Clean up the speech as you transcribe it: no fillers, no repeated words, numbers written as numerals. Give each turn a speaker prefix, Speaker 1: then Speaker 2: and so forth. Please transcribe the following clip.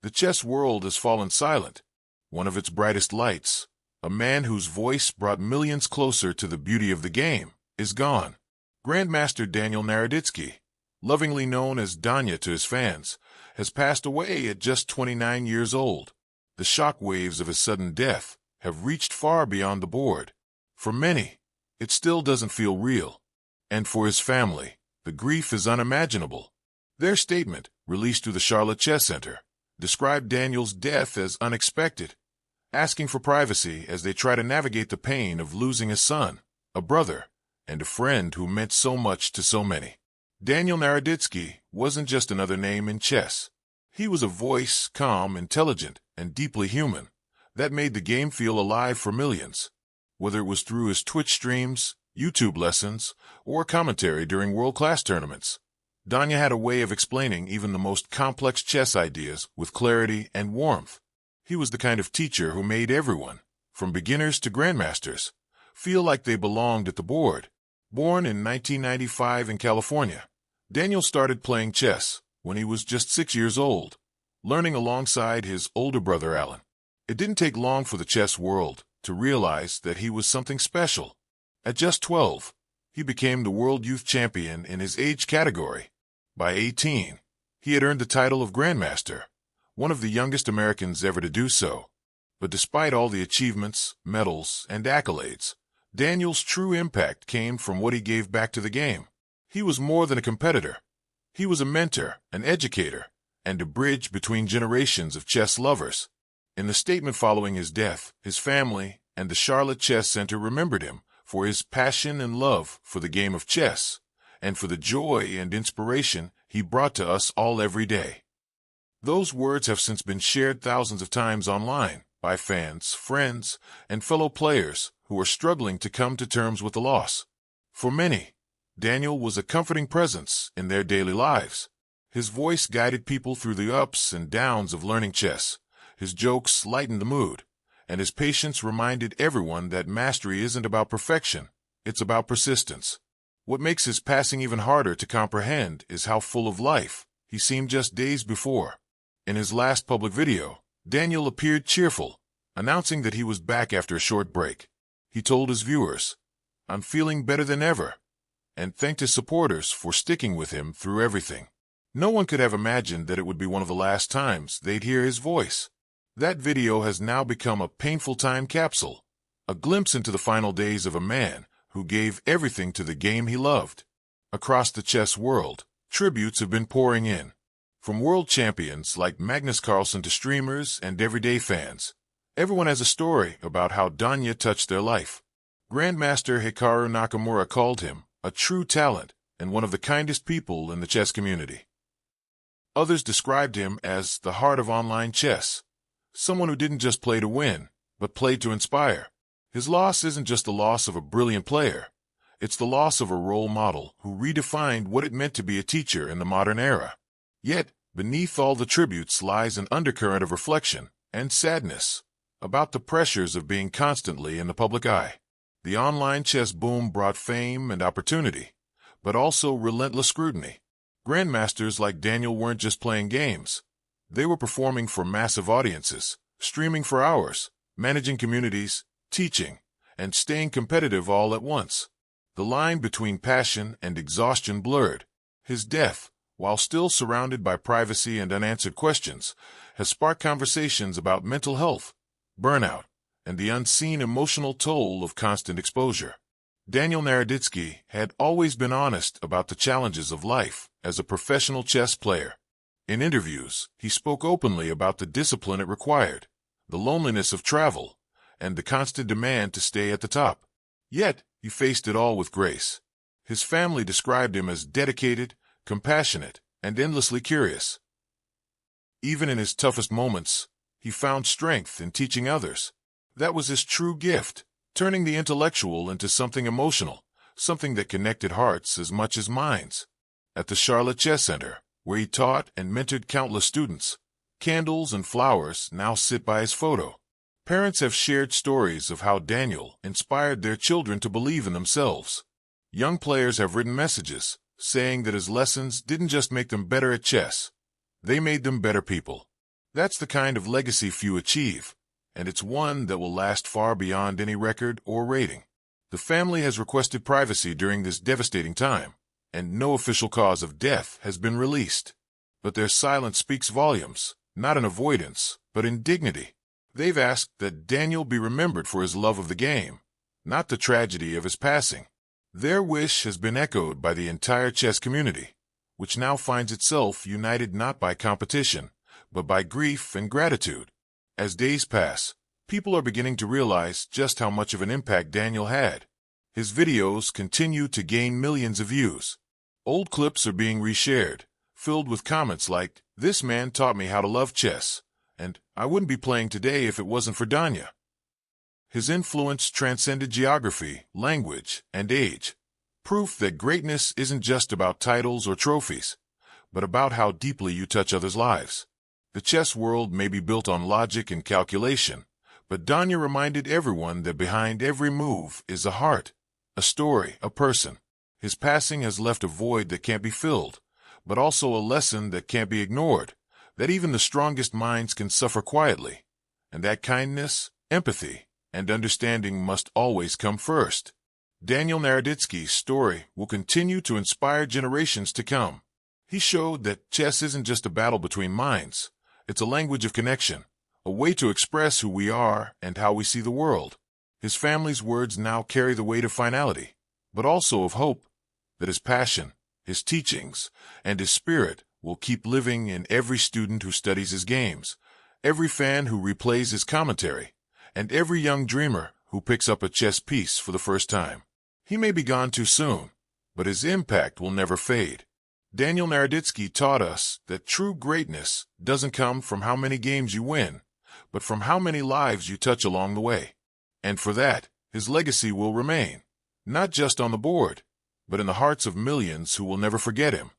Speaker 1: The chess world has fallen silent. One of its brightest lights, a man whose voice brought millions closer to the beauty of the game, is gone. Grandmaster Daniel Naroditsky, lovingly known as Danya to his fans, has passed away at just 29 years old. The shock waves of his sudden death have reached far beyond the board. For many, it still doesn't feel real. And for his family, the grief is unimaginable. Their statement, released through the Charlotte Chess Center, described Daniel's death as unexpected, asking for privacy as they try to navigate the pain of losing a son, a brother, and a friend who meant so much to so many. Daniel Naroditsky wasn't just another name in chess. He was a voice, calm, intelligent, and deeply human, that made the game feel alive for millions. Whether it was through his Twitch streams, YouTube lessons, or commentary during world-class tournaments, Danya had a way of explaining even the most complex chess ideas with clarity and warmth. He was the kind of teacher who made everyone, from beginners to grandmasters, feel like they belonged at the board. Born in 1995 in California, Daniel started playing chess when he was just 6 years old, learning alongside his older brother Alan. It didn't take long for the chess world to realize that he was something special. At just 12, he became the world youth champion in his age category. By 18, he had earned the title of Grandmaster, one of the youngest Americans ever to do so. But despite all the achievements, medals, and accolades, Daniel's true impact came from what he gave back to the game. He was more than a competitor. He was a mentor, an educator, and a bridge between generations of chess lovers. In the statement following his death, his family and the Charlotte Chess Center remembered him for his passion and love for the game of chess, and for the joy and inspiration he brought to us all every day. Those words have since been shared thousands of times online by fans, friends, and fellow players who are struggling to come to terms with the loss. For many, Daniel was a comforting presence in their daily lives. His voice guided people through the ups and downs of learning chess. His jokes lightened the mood, and his patience reminded everyone that mastery isn't about perfection, it's about persistence. What makes his passing even harder to comprehend is how full of life he seemed just days before. In his last public video, Daniel appeared cheerful, announcing that he was back after a short break. He told his viewers, "I'm feeling better than ever," and thanked his supporters for sticking with him through everything. No one could have imagined that it would be one of the last times they'd hear his voice. That video has now become a painful time capsule, a glimpse into the final days of a man who gave everything to the game he loved. Across the chess world, tributes have been pouring in, from world champions like Magnus Carlsen to streamers and everyday fans. Everyone has a story about how Danya touched their life. Grandmaster Hikaru Nakamura called him a true talent and one of the kindest people in the chess community. Others described him as the heart of online chess, someone who didn't just play to win, but played to inspire. His loss isn't just the loss of a brilliant player, it's the loss of a role model who redefined what it meant to be a teacher in the modern era. Yet, beneath all the tributes lies an undercurrent of reflection and sadness about the pressures of being constantly in the public eye. The online chess boom brought fame and opportunity, but also relentless scrutiny. Grandmasters like Daniel weren't just playing games. They were performing for massive audiences, streaming for hours, managing communities, teaching, and staying competitive all at once. The line between passion and exhaustion blurred. His death, while still surrounded by privacy and unanswered questions, has sparked conversations about mental health, burnout, and the unseen emotional toll of constant exposure. Daniel Naroditsky had always been honest about the challenges of life as a professional chess player. In interviews, he spoke openly about the discipline it required, the loneliness of travel, and the constant demand to stay at the top. Yet, he faced it all with grace. His family described him as dedicated, compassionate, and endlessly curious. Even in his toughest moments, he found strength in teaching others. That was his true gift, turning the intellectual into something emotional, something that connected hearts as much as minds. At the Charlotte Chess Center, where he taught and mentored countless students, candles and flowers now sit by his photo. Parents have shared stories of how Daniel inspired their children to believe in themselves. Young players have written messages, saying that his lessons didn't just make them better at chess, they made them better people. That's the kind of legacy few achieve, and it's one that will last far beyond any record or rating. The family has requested privacy during this devastating time, and no official cause of death has been released. But their silence speaks volumes, not in avoidance, but in dignity. They've asked that Daniel be remembered for his love of the game, not the tragedy of his passing. Their wish has been echoed by the entire chess community, which now finds itself united not by competition, but by grief and gratitude. As days pass, people are beginning to realize just how much of an impact Daniel had. His videos continue to gain millions of views. Old clips are being reshared, filled with comments like, "This man taught me how to love chess," and "I wouldn't be playing today if it wasn't for Danya." His influence transcended geography, language, and age. Proof that greatness isn't just about titles or trophies, but about how deeply you touch others' lives. The chess world may be built on logic and calculation, but Danya reminded everyone that behind every move is a heart, a story, a person. His passing has left a void that can't be filled, but also a lesson that can't be ignored, that even the strongest minds can suffer quietly, and that kindness, empathy, and understanding must always come first. Daniel Naroditsky's story will continue to inspire generations to come. He showed that chess isn't just a battle between minds. It's a language of connection, a way to express who we are and how we see the world. His family's words now carry the weight of finality, but also of hope, that his passion, his teachings, and his spirit will keep living in every student who studies his games, every fan who replays his commentary, and every young dreamer who picks up a chess piece for the first time. He may be gone too soon, but his impact will never fade. Daniel Naroditsky taught us that true greatness doesn't come from how many games you win, but from how many lives you touch along the way. And for that, his legacy will remain, not just on the board, but in the hearts of millions who will never forget him.